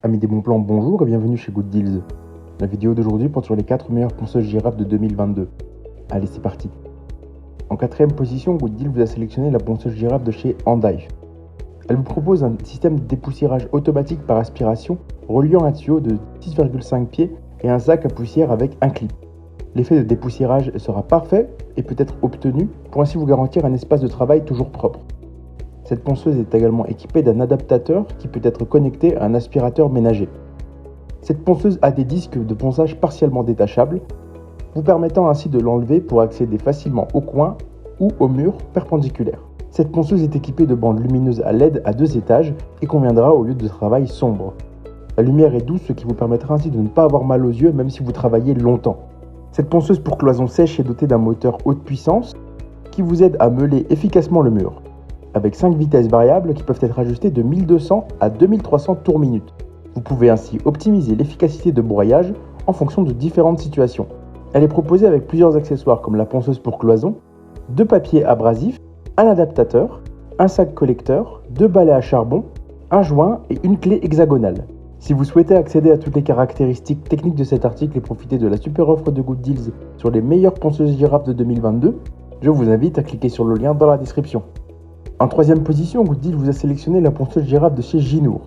Amis des bons plans, bonjour et bienvenue chez Good Deals. La vidéo d'aujourd'hui porte sur les 4 meilleures ponceuses girafes de 2022. Allez, c'est parti. En 4ème position, Good Deals vous a sélectionné la ponceuse girafe de chez Andive. Elle vous propose un système de dépoussiérage automatique par aspiration reliant un tuyau de 6,5 pieds et un sac à poussière avec un clip. L'effet de dépoussiérage sera parfait et peut être obtenu pour ainsi vous garantir un espace de travail toujours propre. Cette ponceuse est également équipée d'un adaptateur qui peut être connecté à un aspirateur ménager. Cette ponceuse a des disques de ponçage partiellement détachables, vous permettant ainsi de l'enlever pour accéder facilement au coin ou au mur perpendiculaire. Cette ponceuse est équipée de bandes lumineuses à LED à 2 étages et conviendra au lieu de travail sombre. La lumière est douce, ce qui vous permettra ainsi de ne pas avoir mal aux yeux même si vous travaillez longtemps. Cette ponceuse pour cloison sèche est dotée d'un moteur haute puissance qui vous aide à meuler efficacement le mur, avec 5 vitesses variables qui peuvent être ajustées de 1200 à 2300 tours minute. Vous pouvez ainsi optimiser l'efficacité de broyage en fonction de différentes situations. Elle est proposée avec plusieurs accessoires comme la ponceuse pour cloison, 2 papiers abrasifs, un adaptateur, un sac collecteur, 2 balais à charbon, un joint et une clé hexagonale. Si vous souhaitez accéder à toutes les caractéristiques techniques de cet article et profiter de la super offre de Good Deals sur les meilleures ponceuses girafes de 2022, je vous invite à cliquer sur le lien dans la description. En 3ème position, Good Deals vous a sélectionné la ponceuse girafe de chez Ginour.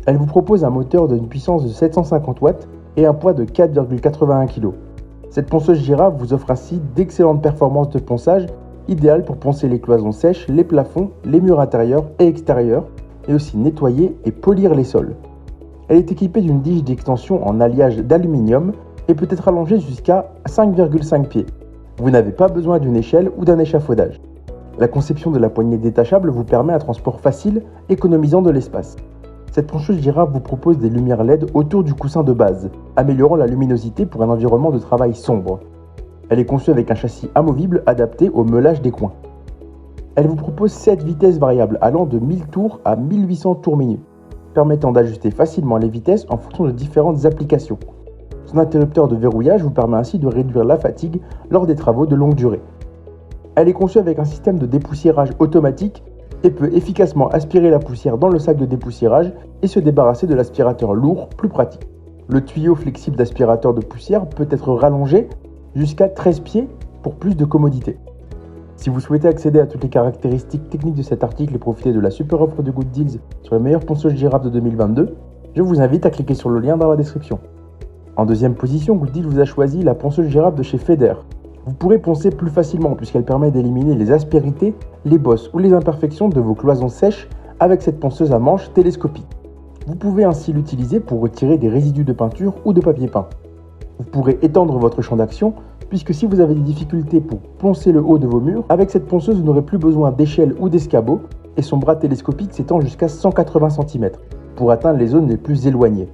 Elle vous propose un moteur d'une puissance de 750 watts et un poids de 4,81 kg. Cette ponceuse girafe vous offre ainsi d'excellentes performances de ponçage, idéales pour poncer les cloisons sèches, les plafonds, les murs intérieurs et extérieurs, et aussi nettoyer et polir les sols. Elle est équipée d'une tige d'extension en alliage d'aluminium et peut être allongée jusqu'à 5,5 pieds. Vous n'avez pas besoin d'une échelle ou d'un échafaudage. La conception de la poignée détachable vous permet un transport facile, économisant de l'espace. Cette ponceuse girafe vous propose des lumières LED autour du coussin de base, améliorant la luminosité pour un environnement de travail sombre. Elle est conçue avec un châssis amovible adapté au meulage des coins. Elle vous propose 7 vitesses variables allant de 1000 tours à 1800 tours minute, permettant d'ajuster facilement les vitesses en fonction de différentes applications. Son interrupteur de verrouillage vous permet ainsi de réduire la fatigue lors des travaux de longue durée. Elle est conçue avec un système de dépoussiérage automatique et peut efficacement aspirer la poussière dans le sac de dépoussiérage et se débarrasser de l'aspirateur lourd plus pratique. Le tuyau flexible d'aspirateur de poussière peut être rallongé jusqu'à 13 pieds pour plus de commodité. Si vous souhaitez accéder à toutes les caractéristiques techniques de cet article et profiter de la super offre de Good Deals sur les meilleures ponceuses girafes de 2022, je vous invite à cliquer sur le lien dans la description. En 2ème position, Good Deals vous a choisi la ponceuse girafe de chez Feder. Vous pourrez poncer plus facilement puisqu'elle permet d'éliminer les aspérités, les bosses ou les imperfections de vos cloisons sèches avec cette ponceuse à manche télescopique. Vous pouvez ainsi l'utiliser pour retirer des résidus de peinture ou de papier peint. Vous pourrez étendre votre champ d'action puisque si vous avez des difficultés pour poncer le haut de vos murs, avec cette ponceuse vous n'aurez plus besoin d'échelle ou d'escabeau et son bras télescopique s'étend jusqu'à 180 cm pour atteindre les zones les plus éloignées.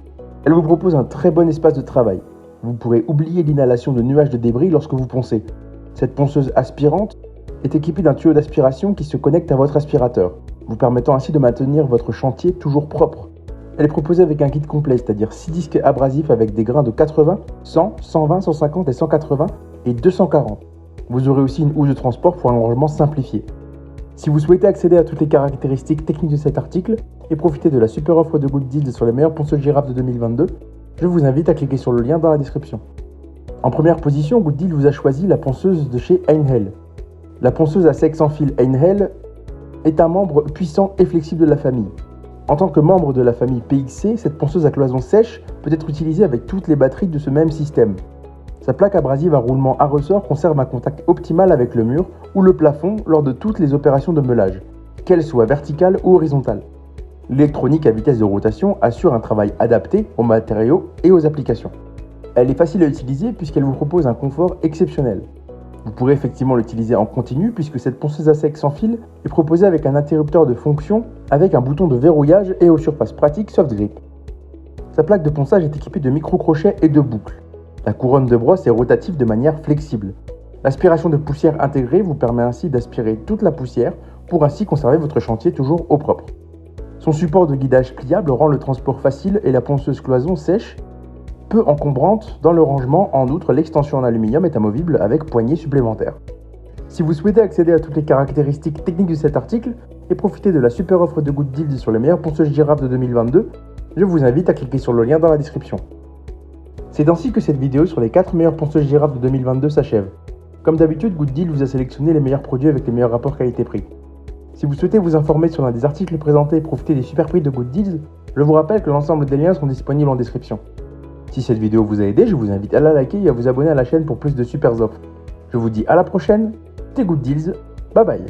Elle vous propose un très bon espace de travail. Vous pourrez oublier l'inhalation de nuages de débris lorsque vous poncez. Cette ponceuse aspirante est équipée d'un tuyau d'aspiration qui se connecte à votre aspirateur, vous permettant ainsi de maintenir votre chantier toujours propre. Elle est proposée avec un kit complet, c'est-à-dire 6 disques abrasifs avec des grains de 80, 100, 120, 150 et 180 et 240. Vous aurez aussi une housse de transport pour un rangement simplifié. Si vous souhaitez accéder à toutes les caractéristiques techniques de cet article et profiter de la super offre de Good Deals sur les meilleures ponceuses girafes de 2022, je vous invite à cliquer sur le lien dans la description. En 1ère position, Good Deals vous a choisi la ponceuse de chez Einhell. La ponceuse à sec sans fil Einhell est un membre puissant et flexible de la famille. En tant que membre de la famille PXC, cette ponceuse à cloison sèche peut être utilisée avec toutes les batteries de ce même système. Sa plaque abrasive à roulement à ressort conserve un contact optimal avec le mur ou le plafond lors de toutes les opérations de meulage, qu'elles soient verticales ou horizontales. L'électronique à vitesse de rotation assure un travail adapté aux matériaux et aux applications. Elle est facile à utiliser puisqu'elle vous propose un confort exceptionnel. Vous pourrez effectivement l'utiliser en continu puisque cette ponceuse à sec sans fil est proposée avec un interrupteur de fonction avec un bouton de verrouillage et aux surfaces pratiques soft grip. Sa plaque de ponçage est équipée de micro-crochets et de boucles. La couronne de brosse est rotative de manière flexible. L'aspiration de poussière intégrée vous permet ainsi d'aspirer toute la poussière pour ainsi conserver votre chantier toujours au propre. Son support de guidage pliable rend le transport facile et la ponceuse cloison sèche peu encombrante dans le rangement. En outre, l'extension en aluminium est amovible avec poignée supplémentaire. Si vous souhaitez accéder à toutes les caractéristiques techniques de cet article et profiter de la super offre de Good Deals sur les meilleures ponceuses girafes de 2022, Je vous invite à cliquer sur le lien dans la description. C'est ainsi que cette vidéo sur les 4 meilleures ponceuses girafes de 2022 s'achève. Comme d'habitude, Good Deal vous a sélectionné les meilleurs produits avec les meilleurs rapports qualité-prix. Si vous souhaitez vous informer sur l'un des articles présentés et profiter des super prix de Good Deals, je vous rappelle que l'ensemble des liens sont disponibles en description. Si cette vidéo vous a aidé, je vous invite à la liker et à vous abonner à la chaîne pour plus de super offres. Je vous dis à la prochaine, c'était Good Deals, bye bye.